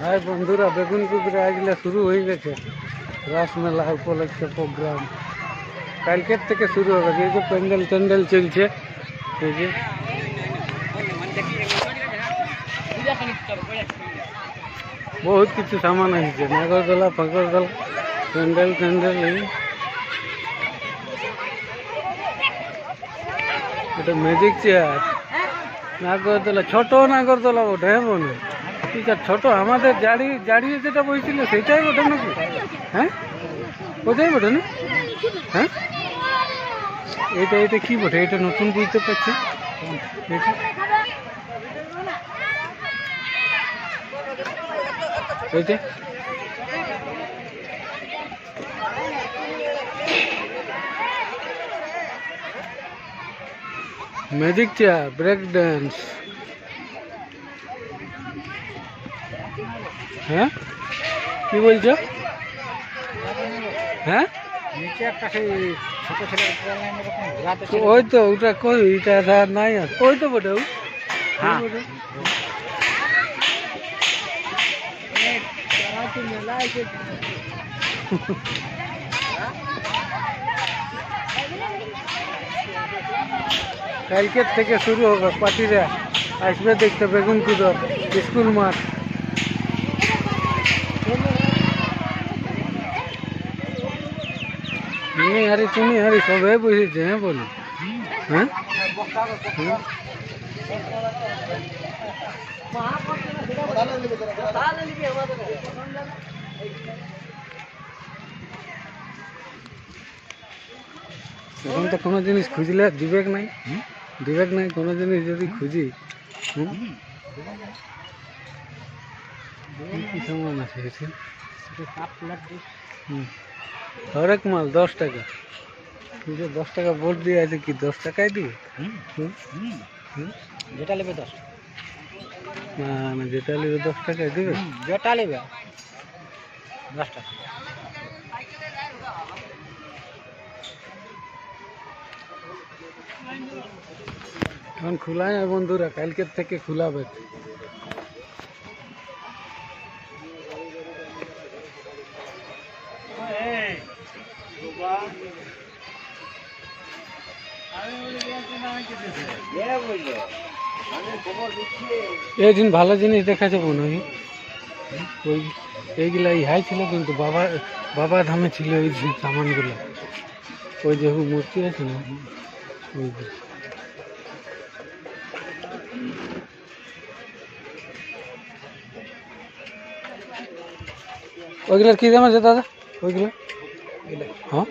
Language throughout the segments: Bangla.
হাই বন্ধুরা, বেগুন পুকুরে আজকে শুরু হয়ে গেছে রাসমেলা উপলক্ষে প্রোগ্রাম। কালকের থেকে শুরু হবে। এই যে প্যান্ডেল ট্যান্ডেল চলছে, এই যে বহুত কিছু সামান আসছে, নাগরদোলা ফাগরদোলা, প্যান্ডেল ট্যান্ডেল। এটা ম্যাজিক চেয়ার, নাগরদোলা, ছোট নাগরদোলা ওঠে। হ্যাঁ বলুন, ঠিক আছে। ছোট আমাদের জাড়িয়ে যেটা বইছিল সেটাই ওঠে নাকি? হ্যাঁ, ওটাই ওঠে না? হ্যাঁ, এটা কি বটে? এটা নতুন বুঝতে পারছি। এটা ম্যাজিক চেয়ার, ব্রেক ড্যান্স। হ্যাঁ, কি বলছো? হ্যাঁ, ওই তো ওটা কই, এটা নাই আছে। ওই তো বটে, কালকের থেকে শুরু হবে। পার্টিরা আসবে দেখতে বেগুন কুদর স্কুল মাঠ। তুমি হারি সবাই বসেছে। হ্যাঁ বলো, হ্যাঁ এখন তো কোনো জিনিস খুঁজলে দিবেক নাই, কোনো জিনিস যদি খুঁজি। কি সামান আছে? হরেক মাল 10 টাকা। 10 টাকা ভোট দিয়ে আছে, কি 10 টাকায় দিবে? যেটা নেবে 10, না, যেটা নেবে 10 টাকায় দিবে। যেটা নেবে 10 টাকা। এখন খোলা হয় বন্ধুরা, কালকের থেকে খোলাবে। এইদিন ভালো জিনিস দেখাচ্ছে মনে হয়। ওই এইগুলা ইহাই ছিল, কিন্তু বাবা ধামে ছিল এই সামানগুলো। ওই যে মূর্তি আছে না, ওই যে ওইগুলোর কি দাম আছে দাদা? ওইগুলো হ্যাঁ,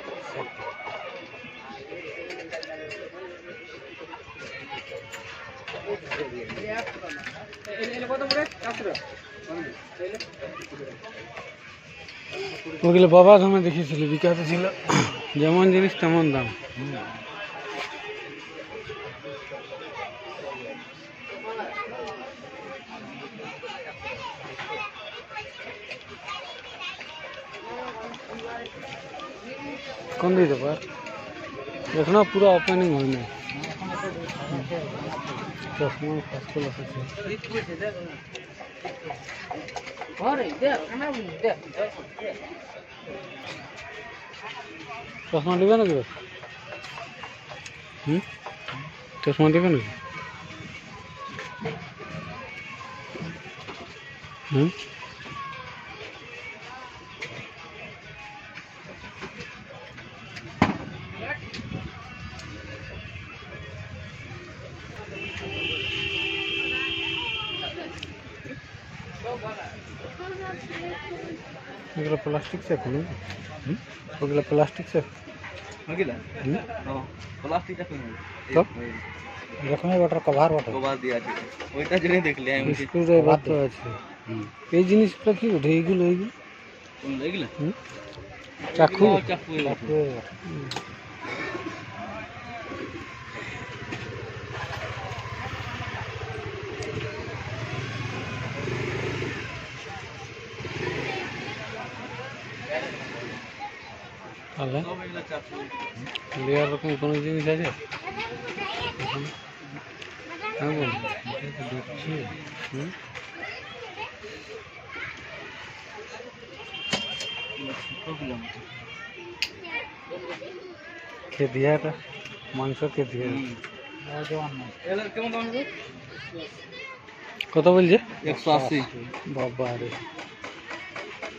ওইগুলো বাবা ধামে দেখেছিল, বিখ্যাত ছিল। যেমন জিনিস তেমন দাম। কোন দিতে পার এখনো পুরো ওপেনিং হয় নাই। চশমা ফার্স্ট ক্লাস আছে। চশমা দিবে নাকি? চশমা দিবে নাকি? ওগুলো প্লাস্টিক সেফ না? ওগুলো প্লাস্টিক সেফ। এরকমই ওটার কভার আছে, ওইটা জন্য দেখলে আমি স্ক্রুড্রাইভার তো আছে। এই জিনিসগুলো কি ওঠে? এইগুলো চাকু। তাহলে লেয়ার রকম কোনো জিনিস আছে? হ্যাঁ বলুন। হুম। খেদিয়াটা মাংস খেদিয়া কত বলছে? 180। বাবা রে,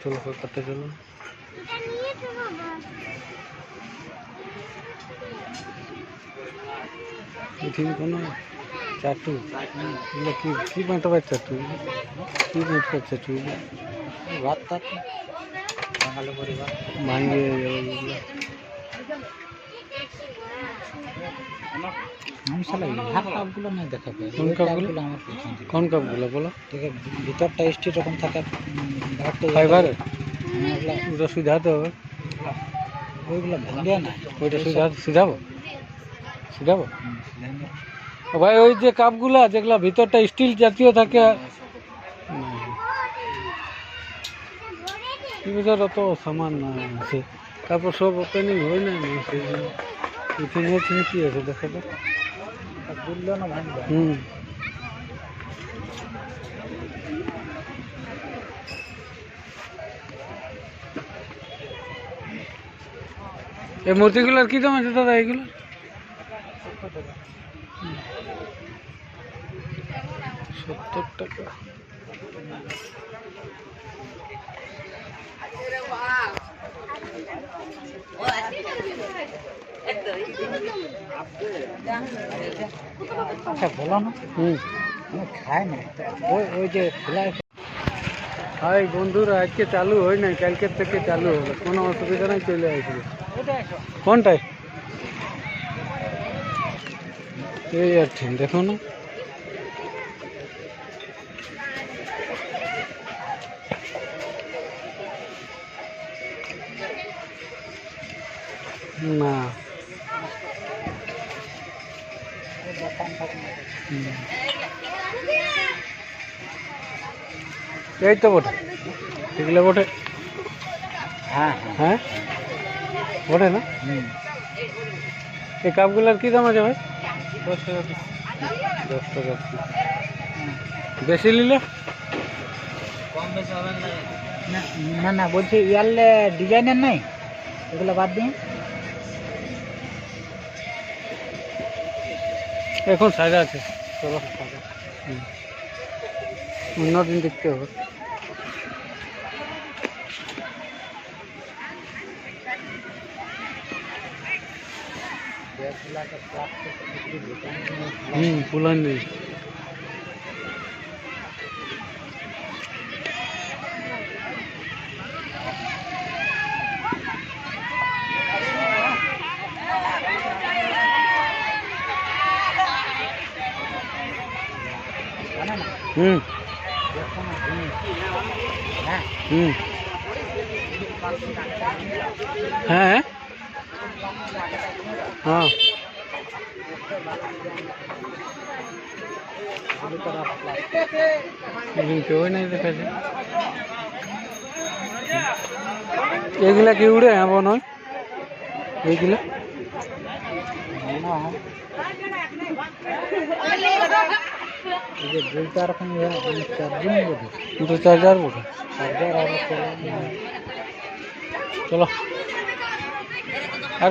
চলো করতে চলো। এখানে কোনো চাটু এগুলো কি কি বাঁটবার চাটু, কি বাঁটবার চাটু ভাত টাত বাঙালি পরিবার। ভাঙিয়ে যাবে এগুলো। আমি শালা ইহা কাপগুলো নাই দেখা পাই। কোন ওই কাপগুলো? কাপগুলো আমার পছন্দ। কোন কাপগুলো বলো? ঠিক আছে, ভিতরটা স্টিল রকম থাকে, ভাতটা ফাইবারের? ওগুলা ওটা সুধাতে হবে। ওইগুলো ভাঙে না। ওইটা সিধাবো সিধাবো। ও ভাই ওই যে কাপগুলা যেগুলা ভিতরটা স্টিল জাতীয় থাকে, ভিতর অত সামান না আছে, তারপর সব ওপেনিং হয় না সেই জন্য এখানে কি আছে দেখা তো। বুঝলো না ভাঙবে। হুম। এই মূর্তিগুলোর কি দাম আছে দাদা এইগুলো? 70 টাকা। আচ্ছা বলো না, হুম। আমি খাই না। ওই ওই যে খোলা হাই বন্ধুরা, আজকে চালু হয় নাই, কালকের থেকে চালু হবে, কোনো অসুবিধা নাই, চলে আসবে। কোনটায়? এই আর ঠিক দেখো না। না হুম। এই তো বটে, এগুলো বটে। হ্যাঁ হ্যাঁ বটে না? এই কাপগুলোর কি দাম আছে ভাই? 10 টাকা পিস। 10 টাকা পিস। বেশি নিলে? কম বেশি হবে না। না না, বলছি ইয়ারলে ডিজাইনের নাই, এগুলো বাদ দিন। এখন সাজা আছে, চলো সাজা। অন্যদিন দেখতে হবে। পুলান নেই। হুম হুম হ্যাঁ হ্যাঁ। কেউ নাই দেখা যায়। এগুলা কি উড়ে এমন হয়? এইগুলা এই যে দুইটা রকম চার্জিং বোধ, দুটো চার্জার বোধ। চার্জার আর চলো আর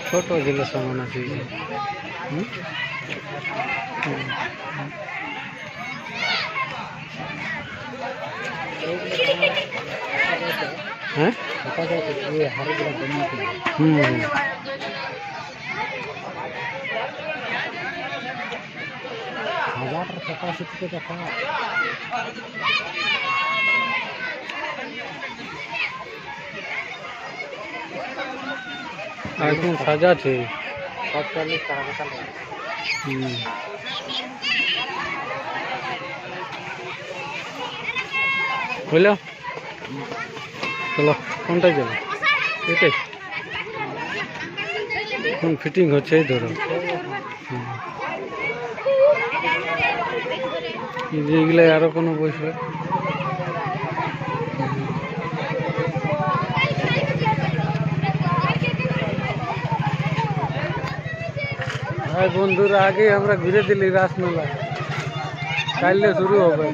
ছোট যেগুলো সামান আছে। হ্যাঁ হুম। হাজার ক্যাপাসিটিতে দেখা এখন সাজা আছে 40 টাকা। বুঝলো? চলো কোনটায় যাবো? এটাই এখন ফিটিং হচ্ছে, এই ধরো। যেগুলো আরো কোনো বসবে। ভাই বন্ধুরা, আগে আমরা ঘুরে দিলি রাসমেলা, কাইলে শুরু হবে।